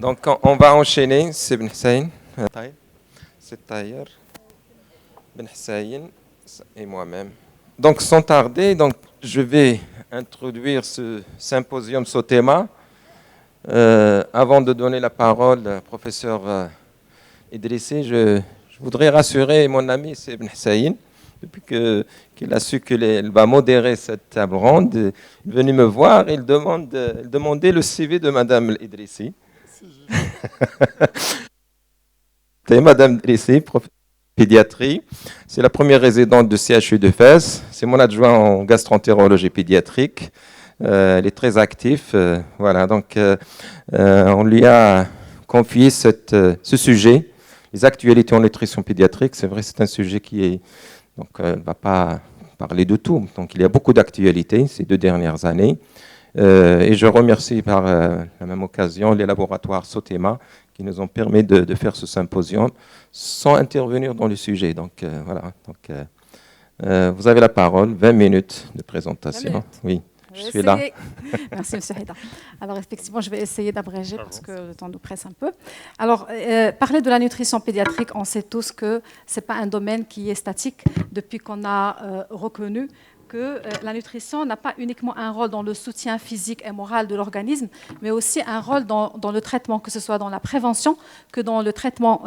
Donc, on va enchaîner. C'est Ben Hussein, c'est Tahir, Ben Hussein et moi-même. Donc, sans tarder, je vais introduire ce symposium Sotema. Avant de donner la parole au professeur Idrissi, je voudrais rassurer mon ami Ibn Hussein, depuis qu'il a su qu'il va modérer cette table ronde. Il est venu me voir et il demandait le CV de Madame Idrissi. C'est Madame Idrissi, professeure de pédiatrie. C'est la première résidente du CHU de Fès. C'est mon adjoint en gastroentérologie pédiatrique. Elle est très active. Voilà, donc on lui a confié ce sujet, les actualités en nutrition pédiatrique. C'est vrai, c'est un sujet qui est... Donc, elle ne va pas parler de tout. Donc, il y a beaucoup d'actualités ces 2 dernières années. Et je remercie par la même occasion les laboratoires Sotema qui nous ont permis de faire ce symposium sans intervenir dans le sujet. Donc, voilà. Donc, vous avez la parole, 20 minutes de présentation. 20 minutes. Oui. Je suis là. Merci, M. Haïda. Alors, effectivement, je vais essayer d'abréger parce que le temps nous presse un peu. Alors, parler de la nutrition pédiatrique, on sait tous que ce n'est pas un domaine qui est statique depuis qu'on a reconnu que la nutrition n'a pas uniquement un rôle dans le soutien physique et moral de l'organisme, mais aussi un rôle dans le traitement, que ce soit dans la prévention que dans le traitement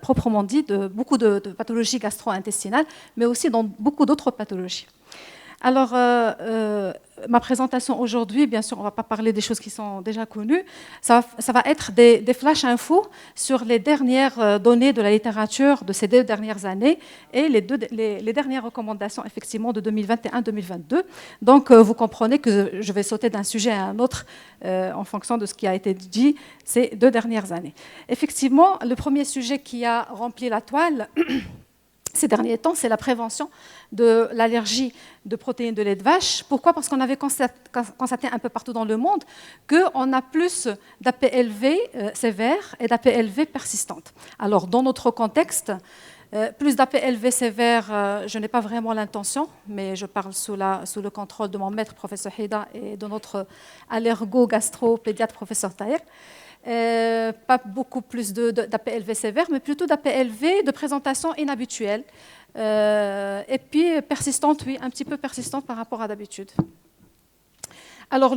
proprement dit de beaucoup de pathologies gastro-intestinales, mais aussi dans beaucoup d'autres pathologies. Alors, ma présentation aujourd'hui, bien sûr, on ne va pas parler des choses qui sont déjà connues. Ça va être des flash infos sur les dernières données de la littérature de ces 2 dernières années et les dernières recommandations, effectivement, de 2021-2022. Donc, vous comprenez que je vais sauter d'un sujet à un autre en fonction de ce qui a été dit ces 2 dernières années. Effectivement, le premier sujet qui a rempli la toile ces derniers temps, c'est la prévention de l'allergie de protéines de lait de vache. Pourquoi ? Parce qu'on avait constaté un peu partout dans le monde qu'on a plus d'APLV sévères et d'APLV persistantes. Alors, dans notre contexte, plus d'APLV sévères, je n'ai pas vraiment l'intention, mais je parle sous le contrôle de mon maître, professeur Haïda, et de notre allergo-gastro-pédiatre, professeur Tahir. Pas beaucoup plus d'APLV sévères, mais plutôt d'APLV de présentation inhabituelle. Et puis persistante, oui, un petit peu persistante par rapport à d'habitude. Alors,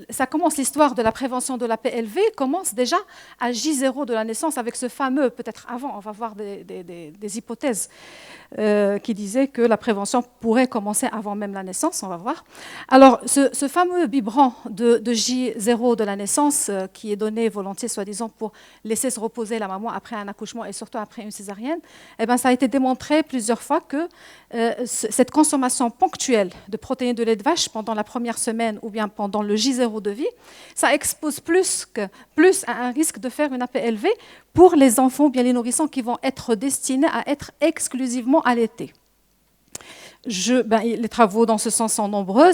ça commence, l'histoire de la prévention de l'APLV commence déjà à J0 de la naissance avec ce fameux, peut-être avant, on va voir des hypothèses qui disaient que la prévention pourrait commencer avant même la naissance, on va voir. Alors, ce fameux biberon de J0 de la naissance qui est donné volontiers, soi-disant, pour laisser se reposer la maman après un accouchement et surtout après une césarienne, eh bien, ça a été démontré plusieurs fois que cette consommation ponctuelle de protéines de lait de vache pendant la première semaine ou bien pendant le J0 de vie, ça expose plus à un risque de faire une APLV pour les enfants ou bien les nourrissons qui vont être destinés à être exclusivement allaités. Les travaux dans ce sens sont nombreux.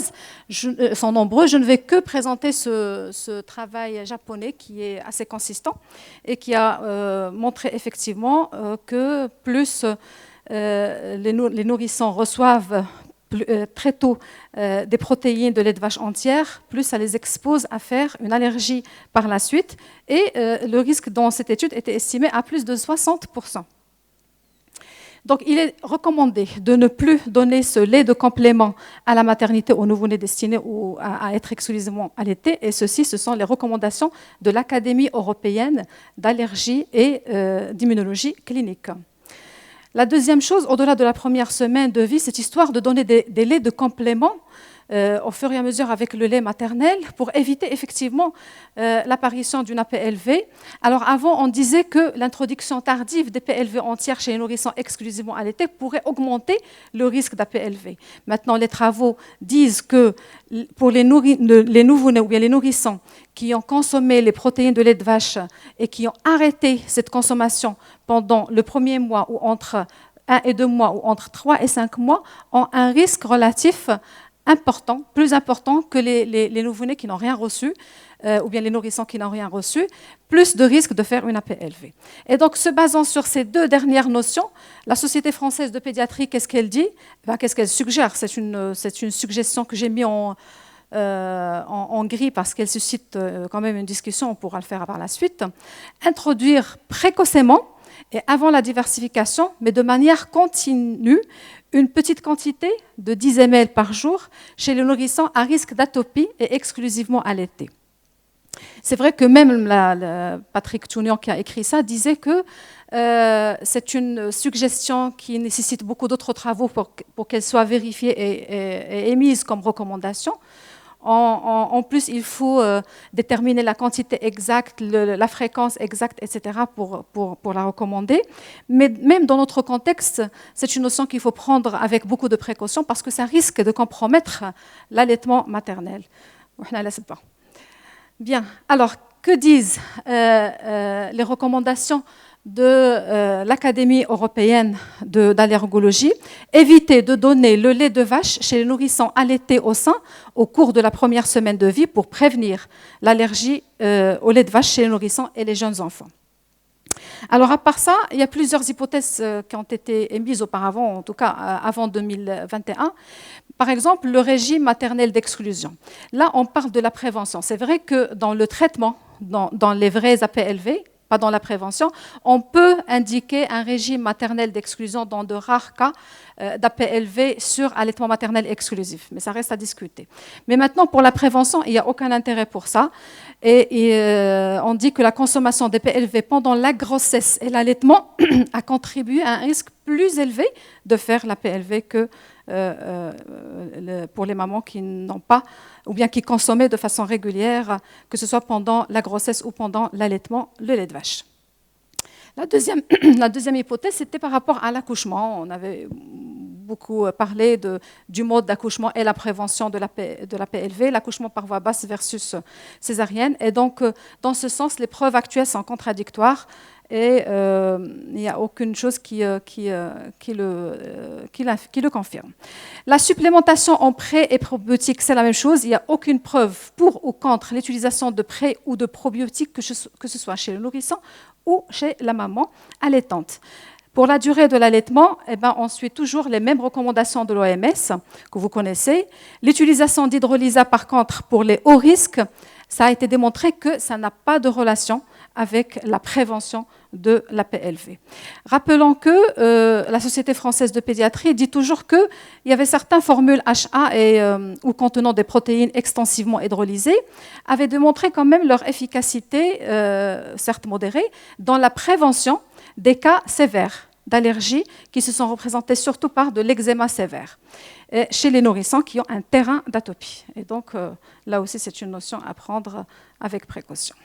Je ne vais que présenter ce travail japonais qui est assez consistant et qui a montré effectivement que plus les nourrissons reçoivent très tôt des protéines de lait de vache entière, plus ça les expose à faire une allergie par la suite. Et le risque dans cette étude était estimé à plus de 60%. Donc, il est recommandé de ne plus donner ce lait de complément à la maternité aux nouveau-nés destinés à être exclusivement allaités. Et ce sont les recommandations de l'Académie européenne d'allergie et d'immunologie clinique. La deuxième chose, au-delà de la première semaine de vie, c'est histoire de donner des laits de complément au fur et à mesure avec le lait maternel pour éviter effectivement l'apparition d'une APLV. Alors avant, on disait que l'introduction tardive des PLV entières chez les nourrissons exclusivement allaités pourrait augmenter le risque d'APLV. Maintenant, les travaux disent que pour les nouveau-nés ou bien les nourrissons qui ont consommé les protéines de lait de vache et qui ont arrêté cette consommation pendant le premier mois ou entre 1 et 2 mois ou entre 3 et 5 mois ont un risque relatif important, plus important que les nouveau-nés qui n'ont rien reçu, ou bien les nourrissons qui n'ont rien reçu, plus de risque de faire une APLV. Et donc, se basant sur ces 2 dernières notions, la Société française de pédiatrie, qu'est-ce qu'elle dit ? Qu'est-ce qu'elle suggère ? C'est une suggestion que j'ai mise en gris parce qu'elle suscite quand même une discussion, on pourra le faire par la suite. Introduire précocement et avant la diversification, mais de manière continue, une petite quantité de 10 ml par jour chez les nourrissons à risque d'atopie et exclusivement allaités. C'est vrai que même Patrick Tounian qui a écrit ça disait que c'est une suggestion qui nécessite beaucoup d'autres travaux pour qu'elle soit vérifiée et émise comme recommandation. En plus, il faut déterminer la quantité exacte, la fréquence exacte, etc. pour la recommander. Mais même dans notre contexte, c'est une notion qu'il faut prendre avec beaucoup de précautions parce que ça risque de compromettre l'allaitement maternel. Bien, alors, que disent les recommandations de l'Académie européenne d'allergologie? Éviter de donner le lait de vache chez les nourrissons allaités au sein au cours de la première semaine de vie pour prévenir l'allergie au lait de vache chez les nourrissons et les jeunes enfants. Alors, à part ça, il y a plusieurs hypothèses qui ont été émises auparavant, en tout cas avant 2021. Par exemple, le régime maternel d'exclusion. Là, on parle de la prévention. C'est vrai que dans le traitement, dans les vrais APLV, pas dans la prévention, on peut indiquer un régime maternel d'exclusion dans de rares cas d'APLV sur allaitement maternel exclusif. Mais ça reste à discuter. Mais maintenant, pour la prévention, il n'y a aucun intérêt pour ça. Et on dit que la consommation d'APLV pendant la grossesse et l'allaitement a contribué à un risque plus élevé de faire l'APLV que pour les mamans qui n'ont pas, ou bien qui consommaient de façon régulière, que ce soit pendant la grossesse ou pendant l'allaitement, le lait de vache. La deuxième hypothèse, c'était par rapport à l'accouchement. On avait beaucoup parlé du mode d'accouchement et la prévention de la PLV, l'accouchement par voie basse versus césarienne. Et donc, dans ce sens, les preuves actuelles sont contradictoires et il n'y a aucune chose qui le confirme. La supplémentation en pré et probiotiques, c'est la même chose. Il n'y a aucune preuve pour ou contre l'utilisation de pré ou de probiotiques, que ce soit chez le nourrisson ou chez la maman allaitante. Pour la durée de l'allaitement, on suit toujours les mêmes recommandations de l'OMS que vous connaissez. L'utilisation d'hydrolysa, par contre, pour les hauts risques, ça a été démontré que ça n'a pas de relation avec la prévention de la PLV. Rappelons que la Société française de pédiatrie dit toujours qu'il y avait certaines formules HA ou contenant des protéines extensivement hydrolysées avaient démontré quand même leur efficacité, certes modérée, dans la prévention des cas sévères d'allergie qui se sont représentés surtout par de l'eczéma sévère chez les nourrissons qui ont un terrain d'atopie. Et donc là aussi, c'est une notion à prendre avec précaution.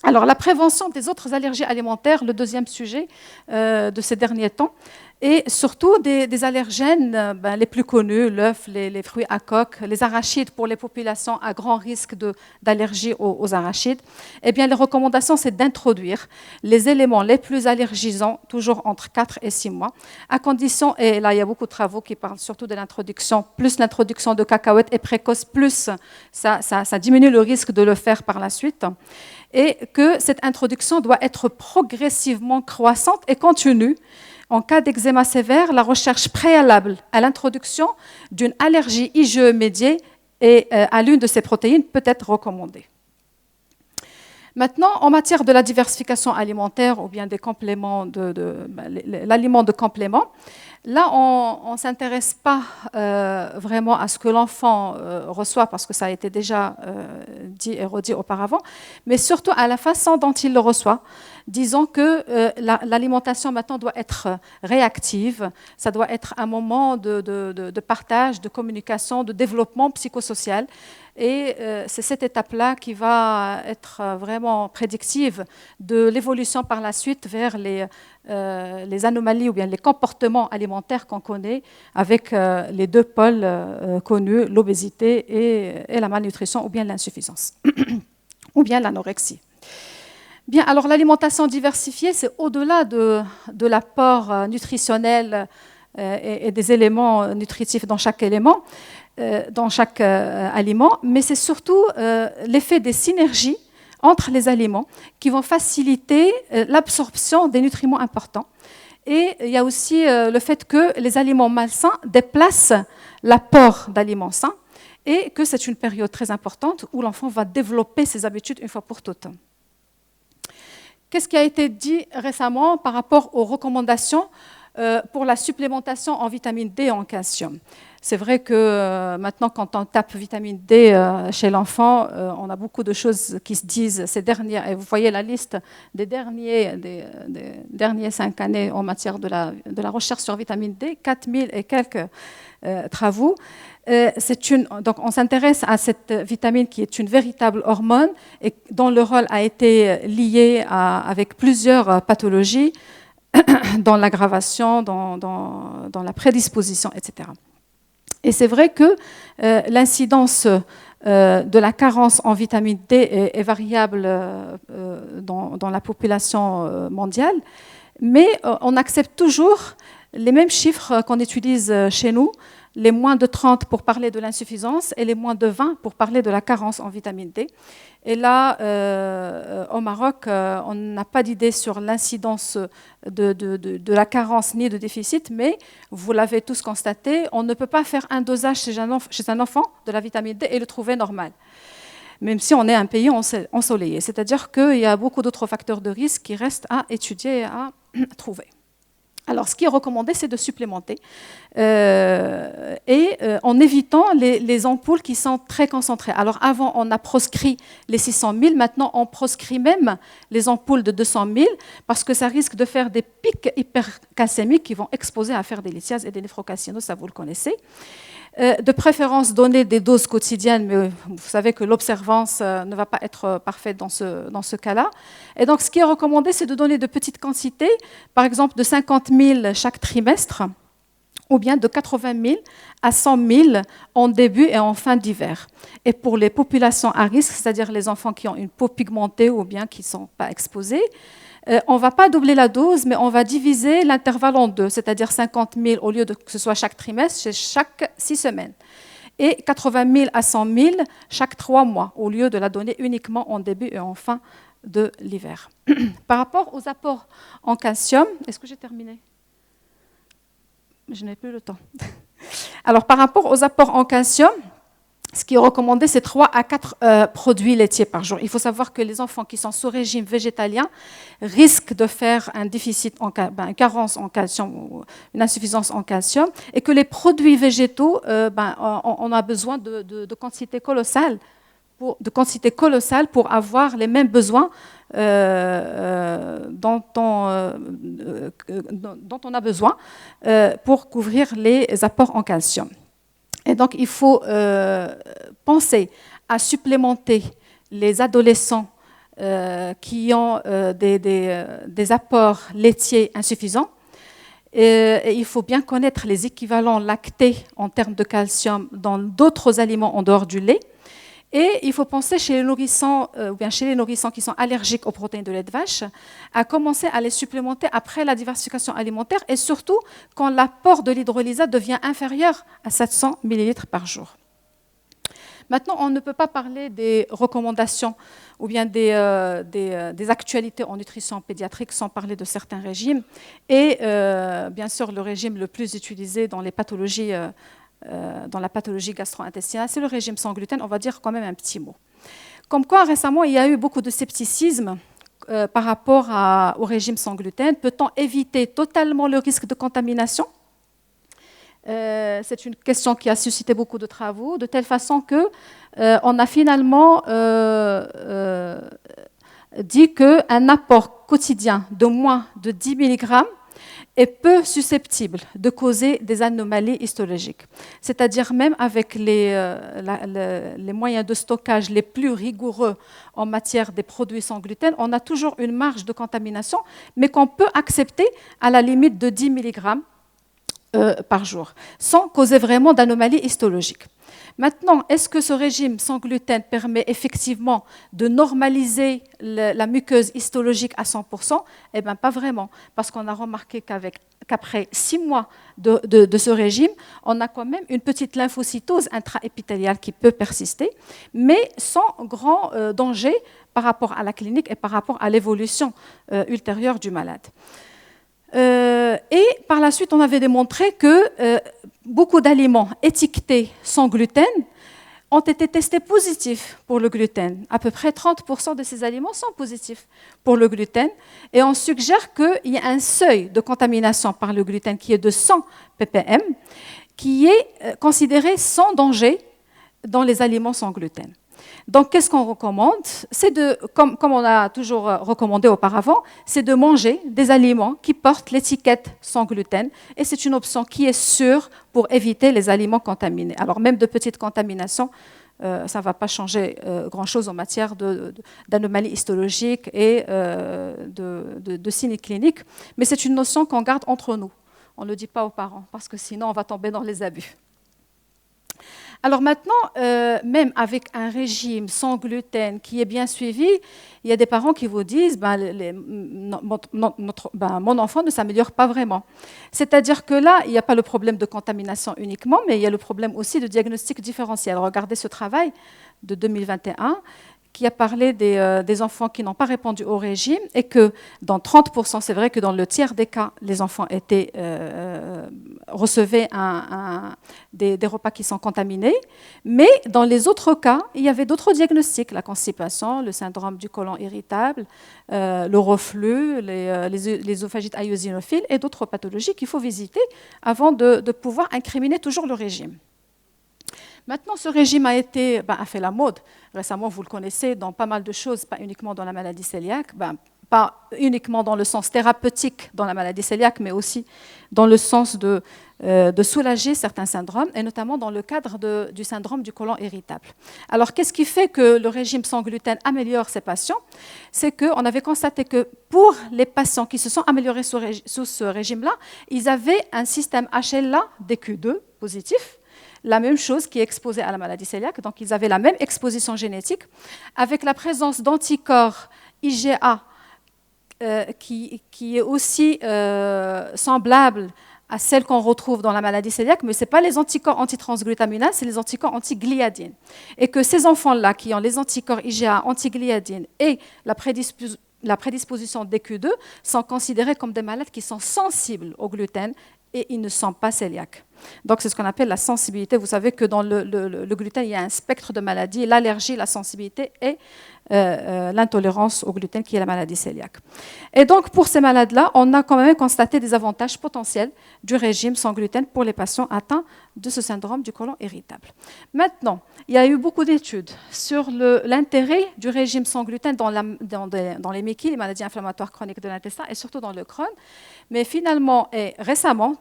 Alors, la prévention des autres allergies alimentaires, le deuxième sujet de ces derniers temps, et surtout des allergènes les plus connus, l'œuf, les fruits à coque, les arachides pour les populations à grand risque d'allergie aux arachides. Eh bien, les recommandations, c'est d'introduire les éléments les plus allergisants, toujours entre 4 et 6 mois, à condition, et là, il y a beaucoup de travaux qui parlent surtout de l'introduction, plus l'introduction de cacahuètes est précoce, plus ça diminue le risque de le faire par la suite, et que cette introduction doit être progressivement croissante et continue. En cas d'eczéma sévère, la recherche préalable à l'introduction d'une allergie IgE médiée et à l'une de ces protéines peut être recommandée. Maintenant, en matière de la diversification alimentaire ou bien des compléments, l'aliment de complément, là, on ne s'intéresse pas vraiment à ce que l'enfant reçoit, parce que ça a été déjà dit et redit auparavant, mais surtout à la façon dont il le reçoit. Disons que l'alimentation maintenant doit être réactive, ça doit être un moment de partage, de communication, de développement psychosocial. Et c'est cette étape-là qui va être vraiment prédictive de l'évolution par la suite vers les anomalies ou bien les comportements alimentaires qu'on connaît avec les deux pôles connus, l'obésité et la malnutrition ou bien l'insuffisance ou bien l'anorexie. Bien, alors l'alimentation diversifiée, c'est au-delà de l'apport nutritionnel et des éléments nutritifs dans chaque élément, dans chaque aliment, mais c'est surtout l'effet des synergies entre les aliments qui vont faciliter l'absorption des nutriments importants. Et il y a aussi le fait que les aliments malsains déplacent l'apport d'aliments sains et que c'est une période très importante où l'enfant va développer ses habitudes une fois pour toutes. Qu'est-ce qui a été dit récemment par rapport aux recommandations pour la supplémentation en vitamine D et en calcium? C'est vrai que maintenant, quand on tape vitamine D chez l'enfant, on a beaucoup de choses qui se disent ces dernières. Et vous voyez la liste des dernières 5 années en matière de la recherche sur vitamine D, 4000 et quelques travaux. Donc on s'intéresse à cette vitamine qui est une véritable hormone et dont le rôle a été lié avec plusieurs pathologies, dans l'aggravation, dans la prédisposition, etc. Et c'est vrai que l'incidence de la carence en vitamine D est variable dans la population mondiale, mais on accepte toujours les mêmes chiffres qu'on utilise chez nous, les moins de 30 pour parler de l'insuffisance et les moins de 20 pour parler de la carence en vitamine D. Et là, au Maroc, on n'a pas d'idée sur l'incidence de la carence ni de déficit, mais vous l'avez tous constaté, on ne peut pas faire un dosage chez un enfant de la vitamine D et le trouver normal, même si on est un pays ensoleillé. C'est-à-dire qu'il y a beaucoup d'autres facteurs de risque qui restent à étudier et à trouver. Alors, ce qui est recommandé, c'est de supplémenter en évitant les ampoules qui sont très concentrées. Alors, avant, on a proscrit les 600 000. Maintenant, on proscrit même les ampoules de 200 000 parce que ça risque de faire des pics hypercalcémiques qui vont exposer à faire des lithiases et des néphrocalcinoses, ça vous le connaissez. De préférence, donner des doses quotidiennes, mais vous savez que l'observance ne va pas être parfaite dans ce cas-là. Et donc, ce qui est recommandé, c'est de donner de petites quantités, par exemple de 50 000 chaque trimestre, ou bien de 80 000 à 100 000 en début et en fin d'hiver. Et pour les populations à risque, c'est-à-dire les enfants qui ont une peau pigmentée ou bien qui ne sont pas exposés, on ne va pas doubler la dose, mais on va diviser l'intervalle en deux, c'est-à-dire 50 000 au lieu de que ce soit chaque trimestre, c'est chaque 6 semaines. Et 80 000 à 100 000 chaque 3 mois, au lieu de la donner uniquement en début et en fin de l'hiver. Par rapport aux apports en calcium, est-ce que j'ai terminé? Je n'ai plus le temps. Alors, par rapport aux apports en calcium, ce qui est recommandé, c'est 3 à 4 produits laitiers par jour. Il faut savoir que les enfants qui sont sous régime végétalien risquent de faire un déficit, une carence en calcium, ou une insuffisance en calcium, et que les produits végétaux, on a besoin de quantités colossales pour avoir les mêmes besoins dont on a besoin pour couvrir les apports en calcium. Et donc, il faut penser à supplémenter les adolescents qui ont des apports laitiers insuffisants. Et il faut bien connaître les équivalents lactés en termes de calcium dans d'autres aliments en dehors du lait. Et il faut penser chez les nourrissons, ou bien chez les nourrissons qui sont allergiques aux protéines de lait de vache, à commencer à les supplémenter après la diversification alimentaire et surtout quand l'apport de l'hydrolysate devient inférieur à 700 ml par jour. Maintenant, on ne peut pas parler des recommandations ou bien des actualités en nutrition pédiatrique sans parler de certains régimes. Et bien sûr, le régime le plus utilisé dans les pathologies dans la pathologie gastro-intestinale, c'est le régime sans gluten. On va dire quand même un petit mot. Comme quoi, récemment, il y a eu beaucoup de scepticisme par rapport au régime sans gluten. Peut-on éviter totalement le risque de contamination? C'est une question qui a suscité beaucoup de travaux, de telle façon qu'on a finalement dit qu'un apport quotidien de moins de 10 mg est peu susceptible de causer des anomalies histologiques. C'est-à-dire même avec les moyens de stockage les plus rigoureux en matière des produits sans gluten, on a toujours une marge de contamination, mais qu'on peut accepter à la limite de 10 mg par jour, sans causer vraiment d'anomalies histologiques. Maintenant, est-ce que ce régime sans gluten permet effectivement de normaliser la muqueuse histologique à 100%? Eh bien, pas vraiment, parce qu'on a remarqué qu'après 6 mois de ce régime, on a quand même une petite lymphocytose intraépithéliale qui peut persister, mais sans grand danger par rapport à la clinique et par rapport à l'évolution ultérieure du malade. Et par la suite, on avait démontré que beaucoup d'aliments étiquetés sans gluten ont été testés positifs pour le gluten. À peu près 30% de ces aliments sont positifs pour le gluten. Et on suggère qu'il y a un seuil de contamination par le gluten qui est de 100 ppm, qui est considéré sans danger dans les aliments sans gluten. Donc, qu'est-ce qu'on recommande? C'est comme on a toujours recommandé auparavant, c'est de manger des aliments qui portent l'étiquette sans gluten. Et c'est une option qui est sûre pour éviter les aliments contaminés. Alors, même de petites contaminations, ça ne va pas changer grand-chose en matière d'anomalies histologiques et de signes cliniques. Mais c'est une notion qu'on garde entre nous. On ne le dit pas aux parents, parce que sinon, on va tomber dans les abus. Alors maintenant, même avec un régime sans gluten qui est bien suivi, il y a des parents qui vous disent mon enfant ne s'améliore pas vraiment. C'est-à-dire que là, il n'y a pas le problème de contamination uniquement, mais il y a le problème aussi de diagnostic différentiel. Regardez ce travail de 2021 qui a parlé des enfants qui n'ont pas répondu au régime et que dans 30%, c'est vrai que dans le tiers des cas, les enfants recevaient des repas qui sont contaminés, mais dans les autres cas, il y avait d'autres diagnostics, la constipation, le syndrome du côlon irritable, le reflux, les œsophagites eosinophiles et d'autres pathologies qu'il faut visiter avant de pouvoir incriminer toujours le régime. Maintenant, ce régime a fait la mode. Récemment, vous le connaissez dans pas mal de choses, pas uniquement dans la maladie cœliaque, pas uniquement dans le sens thérapeutique dans la maladie cœliaque, mais aussi dans le sens de soulager certains syndromes, et notamment dans le cadre du syndrome du côlon irritable. Alors, qu'est-ce qui fait que le régime sans gluten améliore ces patients? C'est qu'on avait constaté que pour les patients qui se sont améliorés sous ce régime-là, ils avaient un système HLA-DQ2 positif, la même chose qui est exposée à la maladie cœliaque. Donc, ils avaient la même exposition génétique, avec la présence d'anticorps IgA qui est aussi semblable à celle qu'on retrouve dans la maladie cœliaque, mais ce n'est pas les anticorps antitransglutaminase, c'est les anticorps antigliadine. Et que ces enfants-là qui ont les anticorps IgA antigliadine et la prédisposition DQ2 sont considérés comme des malades qui sont sensibles au gluten et ils ne sont pas cœliaques. Donc, c'est ce qu'on appelle la sensibilité. Vous savez que dans le gluten, il y a un spectre de maladies, l'allergie, la sensibilité et l'intolérance au gluten qui est la maladie cœliaque. Et donc, pour ces malades-là, on a quand même constaté des avantages potentiels du régime sans gluten pour les patients atteints de ce syndrome du côlon irritable. Maintenant, il y a eu beaucoup d'études sur l'intérêt du régime sans gluten dans les MICI, les maladies inflammatoires chroniques de l'intestin, et surtout dans le Crohn. Mais finalement, et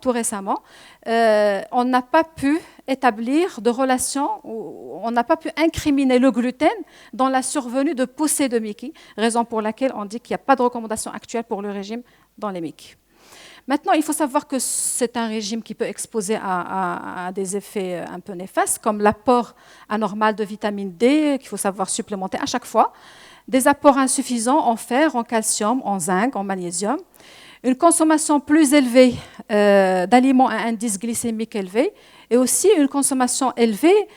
tout récemment, on n'a pas pu établir de relation, on n'a pas pu incriminer le gluten dans la survenue de poussées de MICI, raison pour laquelle on dit qu'il n'y a pas de recommandation actuelle pour le régime dans les MICI. Maintenant, il faut savoir que c'est un régime qui peut exposer à des effets un peu néfastes, comme l'apport anormal de vitamine D, qu'il faut savoir supplémenter à chaque fois, des apports insuffisants en fer, en calcium, en zinc, en magnésium, une consommation plus élevée d'aliments à indice glycémique élevé et aussi une consommation élevée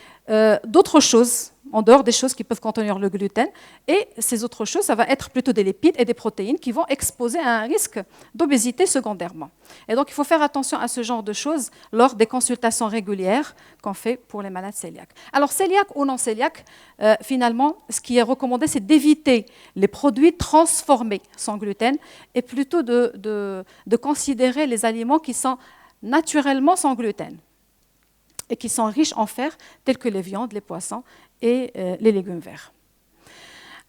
d'autres choses, en dehors des choses qui peuvent contenir le gluten. Et ces autres choses, ça va être plutôt des lipides et des protéines qui vont exposer à un risque d'obésité secondairement. Et donc, il faut faire attention à ce genre de choses lors des consultations régulières qu'on fait pour les malades cœliaques. Alors, cœliaques ou non cœliaques, finalement, ce qui est recommandé, c'est d'éviter les produits transformés sans gluten et plutôt de considérer les aliments qui sont naturellement sans gluten et qui sont riches en fer, tels que les viandes, les poissons et les légumes verts.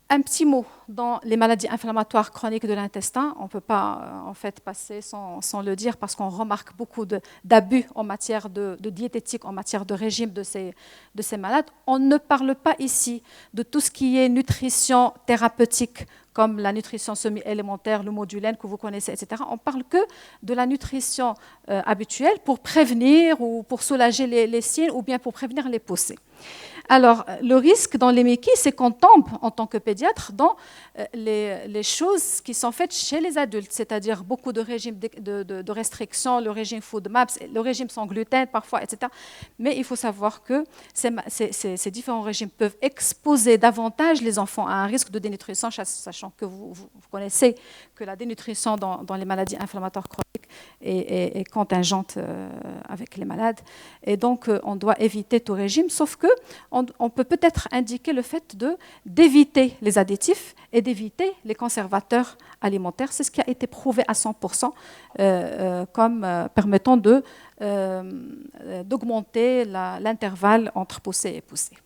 Un petit mot dans les maladies inflammatoires chroniques de l'intestin. On ne peut pas en fait passer sans le dire parce qu'on remarque beaucoup d'abus en matière de diététique, en matière de régime de ces malades. On ne parle pas ici de tout ce qui est nutrition thérapeutique, comme la nutrition semi-élémentaire, le modulène que vous connaissez, etc. On ne parle que de la nutrition habituelle pour prévenir ou pour soulager les signes ou bien pour prévenir les poussées. Alors, le risque dans les MICI, c'est qu'on tombe, en tant que pédiatre, dans les choses qui sont faites chez les adultes, c'est-à-dire beaucoup de régimes de restrictions, le régime Food Maps, le régime sans gluten parfois, etc. Mais il faut savoir que ces différents régimes peuvent exposer davantage les enfants à un risque de dénutrition, sachant que vous connaissez que la dénutrition dans les maladies inflammatoires chroniques est contingente avec les malades. Et donc, on doit éviter tout régime, sauf qu'on peut peut-être indiquer le fait d'éviter les additifs et d'éviter les conservateurs alimentaires. C'est ce qui a été prouvé à 100% comme permettant d'augmenter l'intervalle entre poussée et poussée.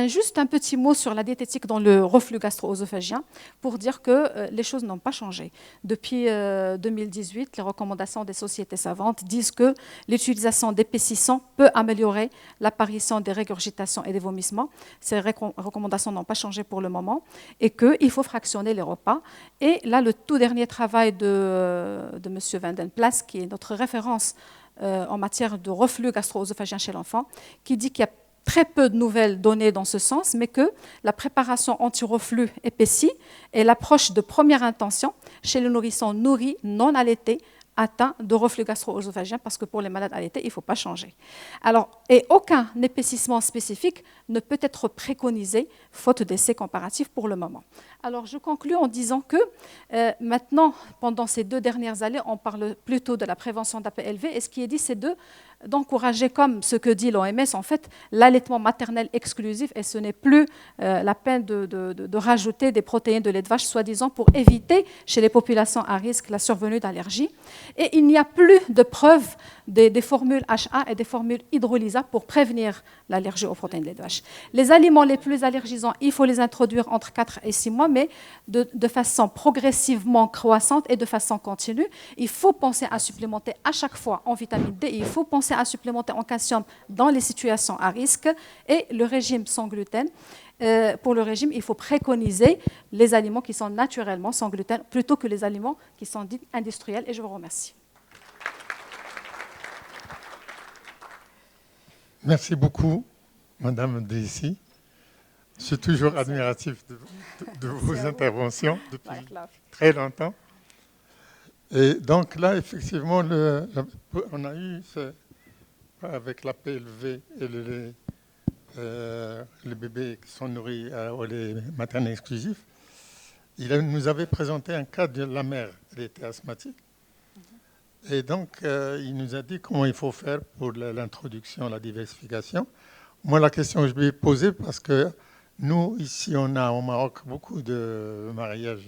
Juste un petit mot sur la diététique dans le reflux gastro-œsophagien pour dire que les choses n'ont pas changé. Depuis 2018, les recommandations des sociétés savantes disent que l'utilisation d'épaississants peut améliorer l'apparition des régurgitations et des vomissements. Ces recommandations n'ont pas changé pour le moment et qu'il faut fractionner les repas. Et là, le tout dernier travail de M. Van den Plas, qui est notre référence en matière de reflux gastro-œsophagien chez l'enfant, qui dit qu'il y a très peu de nouvelles données dans ce sens, mais que la préparation anti-reflux épaissie est l'approche de première intention chez les nourrissons nourris non allaités atteints de reflux gastro-œsophagien, parce que pour les malades allaités, il ne faut pas changer. Alors, et aucun épaississement spécifique ne peut être préconisé, faute d'essais comparatifs pour le moment. Alors, je conclus en disant que maintenant, pendant ces 2 dernières années, on parle plutôt de la prévention d'APLV, et ce qui est dit, c'est d'encourager, comme ce que dit l'OMS, en fait, l'allaitement maternel exclusif, et ce n'est plus la peine de rajouter des protéines de lait de vache, soi-disant pour éviter chez les populations à risque la survenue d'allergies. Et il n'y a plus de preuves des formules HA et des formules hydrolysables pour prévenir l'allergie aux protéines de lait de vache. Les aliments les plus allergisants, il faut les introduire entre 4 et 6 mois, mais de façon progressivement croissante et de façon continue. Il faut penser à supplémenter à chaque fois en vitamine D, et il faut penser à supplémenter en calcium dans les situations à risque, et le régime sans gluten. Pour le régime, il faut préconiser les aliments qui sont naturellement sans gluten plutôt que les aliments qui sont dits industriels. Et je vous remercie. Merci beaucoup, Madame Drissi. Je suis toujours admiratif de vos interventions depuis très longtemps. Et donc là, effectivement, on a eu, avec la PLV et les bébés qui sont nourris au lait maternel exclusif, il nous avait présenté un cas de la mère. Elle était asthmatique. Et donc, il nous a dit comment il faut faire pour l'introduction, la diversification. Moi, la question que je lui ai posée, parce que nous, ici, on a au Maroc beaucoup de mariages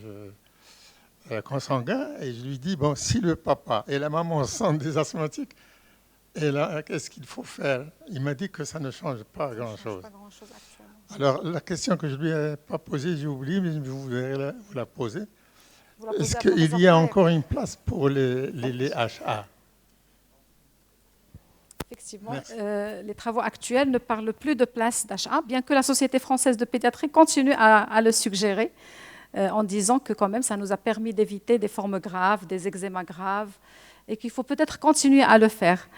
consanguins, et je lui dis, bon, si le papa et la maman sont des asthmatiques, et là, qu'est-ce qu'il faut faire? Il m'a dit que ça ne change pas grand-chose. Alors, la question que je ne lui ai pas posée, j'ai oublié, mais je voudrais vous la poser. Est-ce qu'il y a encore une place pour les HA? Effectivement, les travaux actuels ne parlent plus de place d'HA, bien que la Société française de pédiatrie continue à le suggérer, en disant que quand même ça nous a permis d'éviter des formes graves, des eczémas graves, et qu'il faut peut-être continuer à le faire.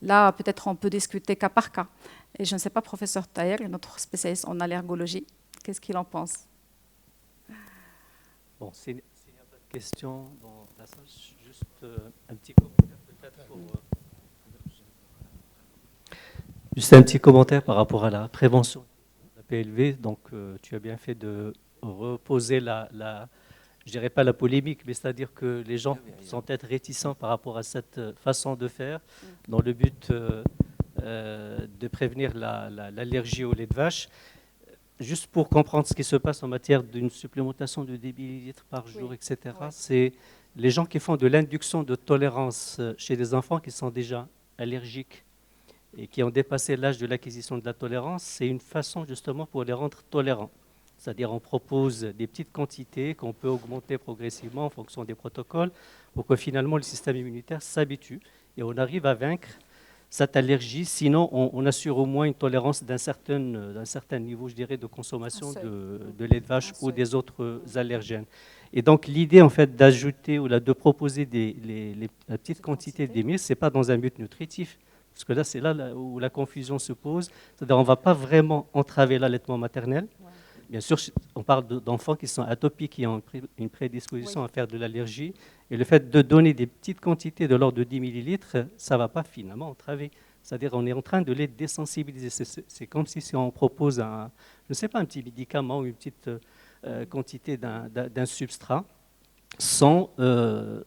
Là, peut-être on peut discuter cas par cas. Et je ne sais pas, professeur Taher, notre spécialiste en allergologie, qu'est-ce qu'il en pense? Bon, s'il n'y a pas de questions dans la salle, juste un petit commentaire peut-être pour... Juste un petit commentaire par rapport à la prévention de la PLV. Donc, tu as bien fait de reposer je dirais pas la polémique, mais c'est-à-dire que les gens sont peut-être réticents par rapport à cette façon de faire, dans le but de prévenir l'allergie au lait de vache. Juste pour comprendre ce qui se passe en matière d'une supplémentation de 10 millilitres par jour, etc., c'est les gens qui font de l'induction de tolérance chez des enfants qui sont déjà allergiques et qui ont dépassé l'âge de l'acquisition de la tolérance, c'est une façon justement pour les rendre tolérants. C'est-à-dire on propose des petites quantités qu'on peut augmenter progressivement en fonction des protocoles pour que finalement le système immunitaire s'habitue et on arrive à vaincre cette allergie. Sinon, on assure au moins une tolérance d'un certain niveau, je dirais, de consommation de lait de vache ou des autres allergènes. Et donc l'idée en fait d'ajouter ou de proposer la petite quantité d'émile, ce n'est pas dans un but nutritif. Parce que là, c'est là où la confusion se pose. C'est-à-dire qu'on ne va pas vraiment entraver l'allaitement maternel. bien sûr, on parle d'enfants qui sont atopiques, qui ont une prédisposition à faire de l'allergie. Et le fait de donner des petites quantités de l'ordre de 10 millilitres, ça ne va pas finalement entraver. C'est-à-dire qu'on est en train de les désensibiliser. C'est comme si on propose un petit médicament ou une petite quantité d'un substrat. Sans, il ne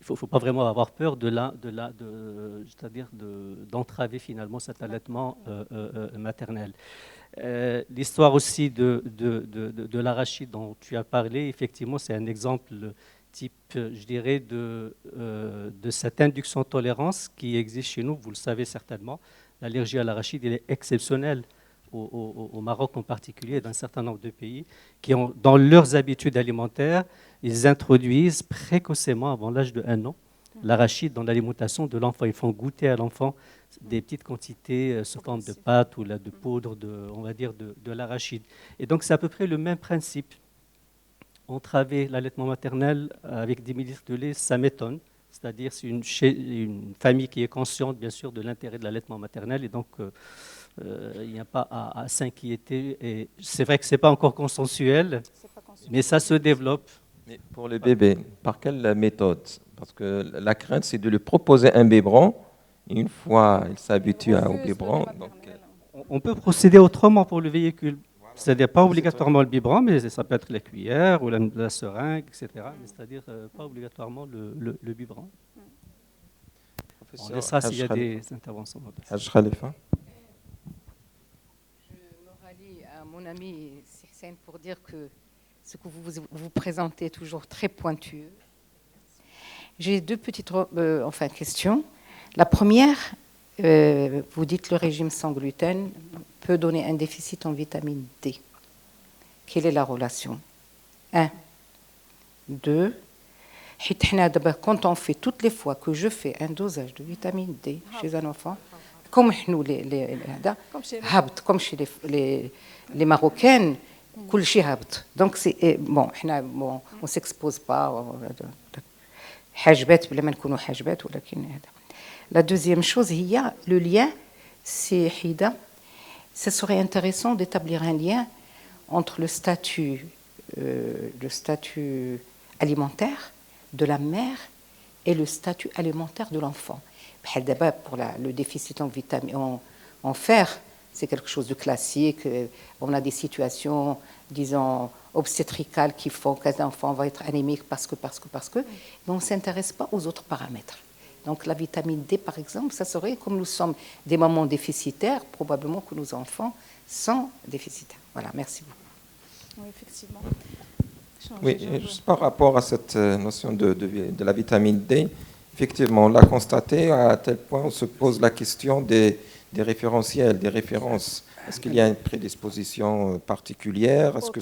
faut pas vraiment avoir peur c'est-à-dire d'entraver finalement cet allaitement maternel. L'histoire aussi de l'arachide dont tu as parlé, effectivement, c'est un exemple type, je dirais, de cette induction-tolérance qui existe chez nous. Vous le savez certainement, l'allergie à l'arachide, elle est exceptionnelle au Maroc en particulier, dans un certain nombre de pays, qui ont, dans leurs habitudes alimentaires, ils introduisent précocement, avant l'âge de 1 an, l'arachide dans l'alimentation de l'enfant. Ils font goûter à l'enfant des petites quantités sous forme de pâte ou de poudre, on va dire, de l'arachide. Et donc, c'est à peu près le même principe. Entraver l'allaitement maternel avec 10 ml de lait, ça m'étonne. C'est-à-dire, c'est une famille qui est consciente, bien sûr, de l'intérêt de l'allaitement maternel. Et donc, il n'y a pas à s'inquiéter. Et c'est vrai que ce n'est pas encore consensuel, mais ça se développe. Mais pour le bébé, par quelle méthode? Parce que la crainte, c'est de lui proposer un biberon. Et une fois il s'habitue au biberon. Donc, on peut procéder autrement pour le véhicule. C'est-à-dire pas obligatoirement le biberon, mais ça peut être la cuillère ou la seringue, etc. C'est-à-dire pas obligatoirement le biberon. On laissera s'il y a des interventions. Haj Khalifa. Je me rallie à mon ami Sihsen pour dire que ce que vous présentez est toujours très pointueux. J'ai deux petites questions. La première, vous dites le régime sans gluten peut donner un déficit en vitamine D. Quelle est la relation? 1. 2. Quand on fait, toutes les fois que je fais un dosage de vitamine D chez un enfant, comme nous, comme chez les Marocaines, donc c'est bon, on s'expose pas. La deuxième chose, il y a le lien, c'est Hida. Ce serait intéressant d'établir un lien entre le statut alimentaire de la mère et le statut alimentaire de l'enfant. D'abord, pour le déficit en vitamine, en fer, c'est quelque chose de classique. On a des situations, disons, obstétricales qui font qu'un enfant va être anémique parce que. Mais on ne s'intéresse pas aux autres paramètres. Donc la vitamine D, par exemple, ça serait, comme nous sommes des mamans déficitaires, probablement que nos enfants sont déficitaires. Voilà, merci beaucoup. Oui, effectivement. Oui, juste par rapport à cette notion de la vitamine D, effectivement, on l'a constaté à tel point on se pose la question des référentiels, des références. Est-ce qu'il y a une prédisposition particulière? Est-ce que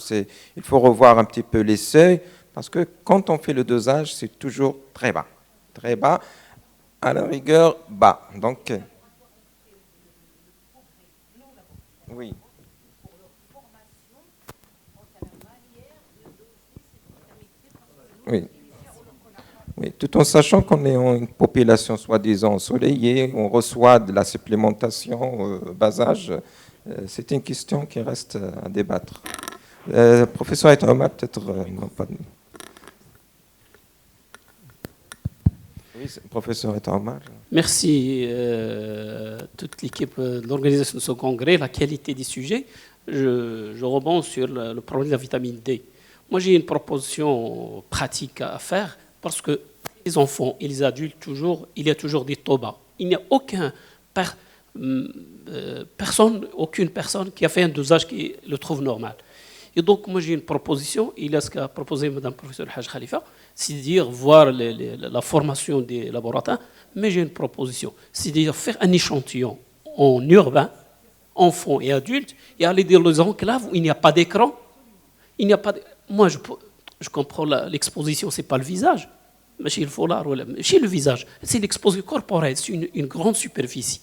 il faut revoir un petit peu les seuils? Parce que quand on fait le dosage, c'est toujours très bas. Très bas, à la rigueur, bas. Donc, oui. Oui. Oui, tout en sachant qu'on est en une population soi-disant ensoleillée, on reçoit de la supplémentation bas âge, c'est une question qui reste à débattre. Professeur Aït-Omar, peut-être non pas. Oui, professeur Aït-Omar. Merci toute l'équipe de l'organisation de ce congrès, la qualité des sujets. Je rebondis sur le problème de la vitamine D. Moi, j'ai une proposition pratique à faire parce que les enfants et les adultes, il y a toujours des tobas. Il n'y a aucune personne qui a fait un dosage qui le trouve normal. Et donc, moi, j'ai une proposition, il y a ce qu'a proposé Mme le professeur Haj Khalifa, c'est-à-dire voir la formation des laboratoires, mais j'ai une proposition, c'est-à-dire faire un échantillon en urbain, enfants et adultes, et aller dans les enclaves où il n'y a pas d'écran, Moi, je comprends l'exposition, ce n'est pas le visage, mais chez le visage, c'est l'exposition corporelle, c'est une grande superficie.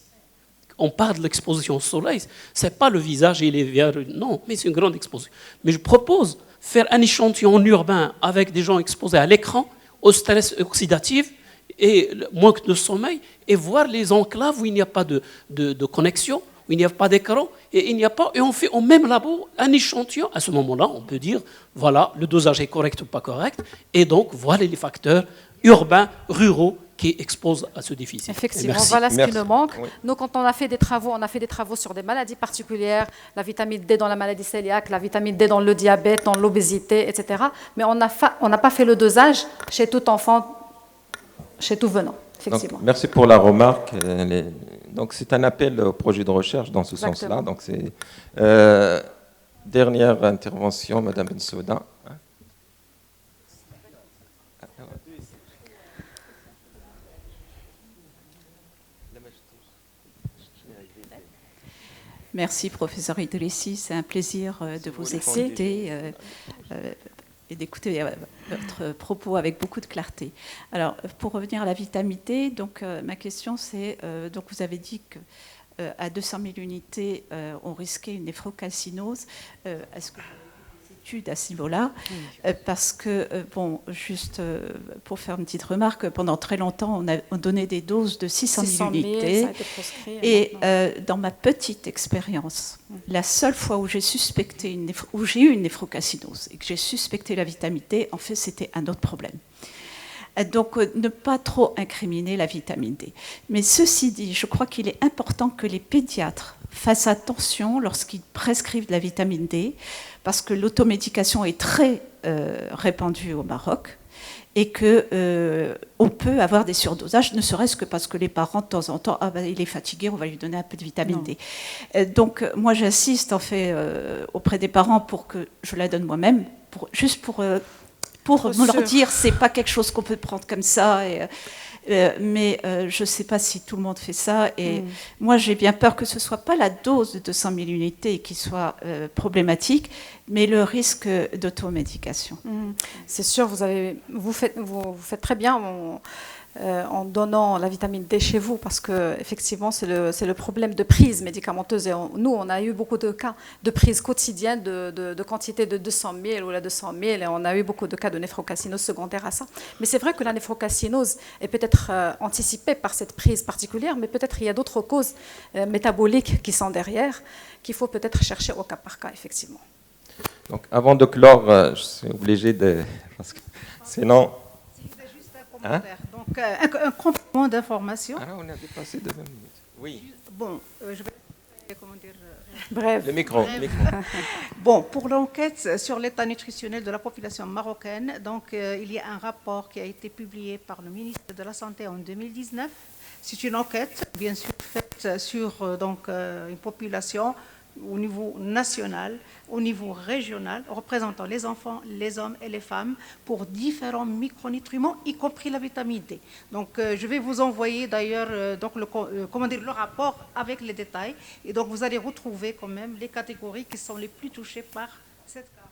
On parle de l'exposition au soleil, ce n'est pas le visage et les verres, non, mais c'est une grande exposition. Mais je propose faire un échantillon en urbain avec des gens exposés à l'écran, au stress oxydatif et manque de sommeil, et voir les enclaves où il n'y a pas de connexion, où il n'y a pas d'écran et il n'y a pas, et on fait au même labo un échantillon. À ce moment-là, on peut dire, voilà, le dosage est correct ou pas correct, et donc voilà les facteurs urbains, ruraux qui exposent à ce déficit. Effectivement, Merci. voilà ce qui nous manque. Oui. Nous, quand on a fait des travaux sur des maladies particulières, la vitamine D dans la maladie cœliaque, la vitamine D dans le diabète, dans l'obésité, etc. Mais on n'a pas fait le dosage chez tout enfant, chez tout venant, effectivement. Donc, merci pour la remarque. Donc, c'est un appel au projet de recherche dans ce Exactement. sens-là. Donc, c'est dernière intervention, Madame Bensouda. Merci, professeur Idrissi. C'est un plaisir de vous voulez écouter et d'écouter votre propos avec beaucoup de clarté. Alors, pour revenir à la vitamine D, donc, ma question, c'est, donc vous avez dit qu'à 200 000 unités, on risquait une néphrocalcinose. Est-ce que vous avez des études à ce niveau-là? Parce que, bon, juste pour faire une petite remarque, pendant très longtemps, on donnait des doses de 600 000 unités. Ça a été proscrit, Et maintenant. dans ma petite expérience, la seule fois où j'ai eu une néphrocalcinose et que j'ai suspecté la vitamine D, en fait, c'était un autre problème. Donc, ne pas trop incriminer la vitamine D. Mais ceci dit, je crois qu'il est important que les pédiatres fassent attention lorsqu'ils prescrivent de la vitamine D, parce que l'automédication est très répandue au Maroc et qu'on peut avoir des surdosages, ne serait-ce que parce que les parents, de temps en temps, il est fatigué, on va lui donner un peu de vitamine D. Donc, moi, j'insiste en fait auprès des parents pour que je la donne moi-même, juste pour me leur dire, c'est pas quelque chose qu'on peut prendre comme ça. Mais je ne sais pas si tout le monde fait ça. Et moi, j'ai bien peur que ce ne soit pas la dose de 200 000 unités qui soit problématique, mais le risque d'automédication. C'est sûr, vous faites très bien en donnant la vitamine D chez vous, parce que effectivement c'est le problème de prise médicamenteuse. Et nous, on a eu beaucoup de cas de prise quotidienne de quantité de 200 000 ou la 200 000, et on a eu beaucoup de cas de néphrocalcinose secondaire à ça. Mais c'est vrai que la néphrocalcinose est peut-être anticipée par cette prise particulière, mais peut-être il y a d'autres causes métaboliques qui sont derrière, qu'il faut peut-être chercher au cas par cas, effectivement. Donc, avant de clore, je suis obligé de... Parce que sinon... Juste un commentaire. Donc, un complément d'information. Ah, on a dépassé de 20 minutes. Oui. Bon, je vais... Comment dire Bref. Le micro. Bon, pour l'enquête sur l'état nutritionnel de la population marocaine, donc, il y a un rapport qui a été publié par le ministre de la Santé en 2019. C'est une enquête, bien sûr, faite sur une population au niveau national, au niveau régional, représentant les enfants, les hommes et les femmes pour différents micronutriments, y compris la vitamine D. Donc, je vais vous envoyer d'ailleurs le rapport avec les détails. Et donc, vous allez retrouver quand même les catégories qui sont les plus touchées par cette carence.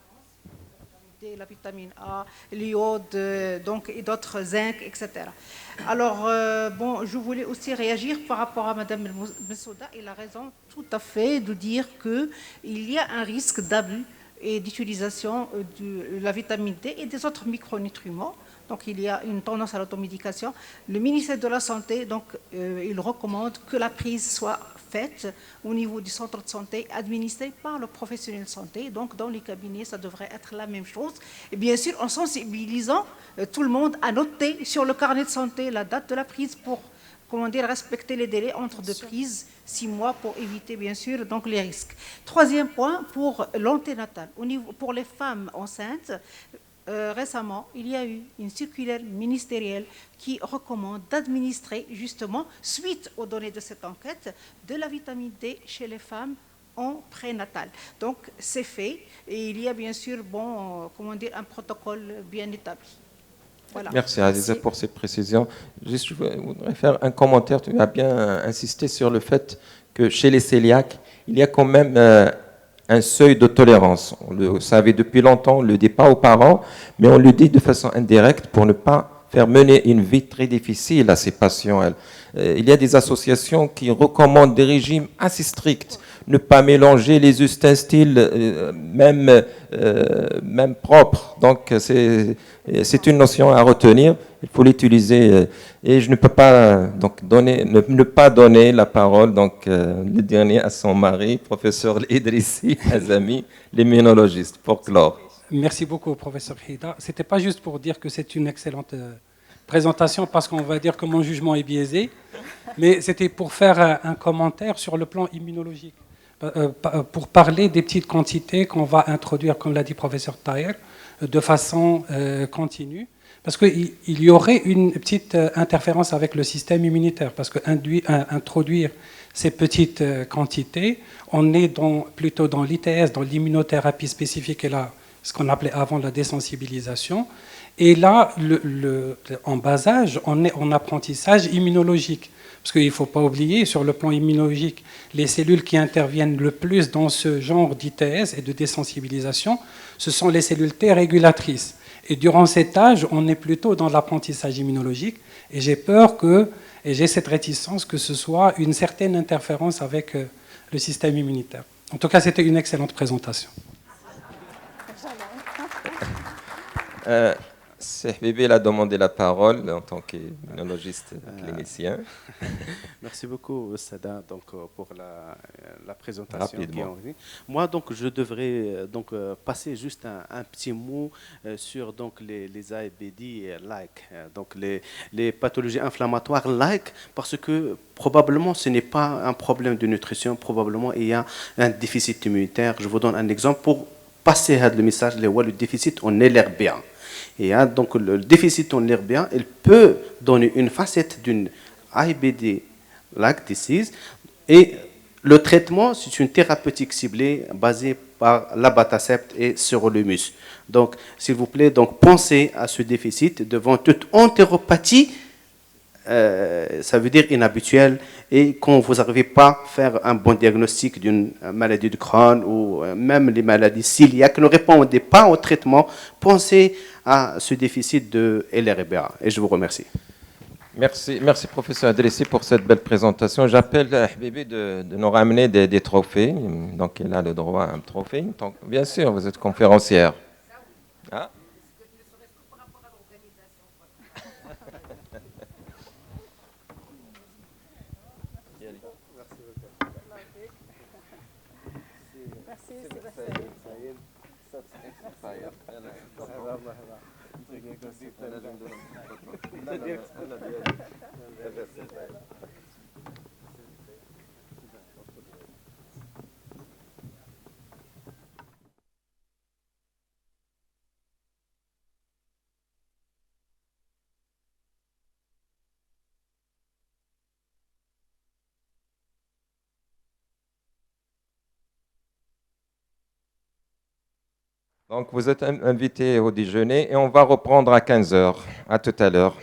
La vitamine A, l'iode, et d'autres zinc, etc. Alors, je voulais aussi réagir par rapport à Mme Bensouda. Elle a raison tout à fait de dire qu'il y a un risque d'abus et d'utilisation de la vitamine D et des autres micronutriments. Donc, il y a une tendance à l'automédication. Le ministère de la Santé, il recommande que la prise soit faite au niveau du centre de santé, administrée par le professionnel de santé. Donc, dans les cabinets, ça devrait être la même chose. Et bien sûr, en sensibilisant tout le monde à noter sur le carnet de santé la date de la prise pour, respecter les délais entre deux prises, 6 mois, pour éviter, bien sûr, donc les risques. Troisième point, pour l'anténatal. Pour les femmes enceintes, récemment, il y a eu une circulaire ministérielle qui recommande d'administrer, justement, suite aux données de cette enquête, de la vitamine D chez les femmes en prénatal. Donc, c'est fait et il y a bien sûr un protocole bien établi. Voilà. Merci Aziza pour ces précisions. Juste, je voudrais faire un commentaire. Tu as bien insisté sur le fait que chez les cœliaques, il y a quand même un seuil de tolérance. On le savait depuis longtemps, on ne le dit pas aux parents, mais on le dit de façon indirecte pour ne pas faire mener une vie très difficile à ces patients. Il y a des associations qui recommandent des régimes assez stricts ne pas mélanger les ustensiles, même propres. Donc, c'est une notion à retenir. Il faut l'utiliser. Et je ne peux pas donc ne pas donner la parole le dernier à son mari, professeur Idrissi Azami, l'immunologiste, pour clore. Merci beaucoup, professeur Hida. Ce n'était pas juste pour dire que c'est une excellente présentation, parce qu'on va dire que mon jugement est biaisé, mais c'était pour faire un commentaire sur le plan immunologique, pour parler des petites quantités qu'on va introduire, comme l'a dit professeur Taher, de façon continue, parce qu'il y aurait une petite interférence avec le système immunitaire, parce qu'introduire ces petites quantités, on est plutôt dans l'ITS, dans l'immunothérapie spécifique, et là, ce qu'on appelait avant la désensibilisation. Et là, en bas âge, on est en apprentissage immunologique. Parce qu'il ne faut pas oublier, sur le plan immunologique, les cellules qui interviennent le plus dans ce genre d'ITS et de désensibilisation, ce sont les cellules T régulatrices. Et durant cet âge, on est plutôt dans l'apprentissage immunologique. Et j'ai peur et j'ai cette réticence que ce soit une certaine interférence avec le système immunitaire. En tout cas, c'était une excellente présentation. Bébé a demandé la parole en tant qu'immunologiste clinicien. Merci beaucoup, Sada, pour la présentation. Rapidement. Moi, je devrais passer juste un petit mot sur les AIBD les pathologies inflammatoires parce que probablement ce n'est pas un problème de nutrition, probablement il y a un déficit immunitaire. Je vous donne un exemple pour passer le message, le déficit en LRBA. Et donc le déficit en LRBA, il peut donner une facette d'une IBD-like disease. Et le traitement, c'est une thérapeutique ciblée basée par l'abatacept et sirolimus. Donc, s'il vous plaît, pensez à ce déficit devant toute entéropathie. Ça veut dire inhabituel, et quand vous n'arrivez pas à faire un bon diagnostic d'une maladie de Crohn ou même les maladies cœliaques, ne répondez pas au traitement, pensez à ce déficit de LRBA. Et je vous remercie. Merci professeur Idrissi pour cette belle présentation. J'appelle Bébé de nous ramener des trophées. Donc elle a le droit à un trophée. Donc, bien sûr, vous êtes conférencière. Ah. Donc, vous êtes invité au déjeuner et on va reprendre à 15 heures. À tout à l'heure.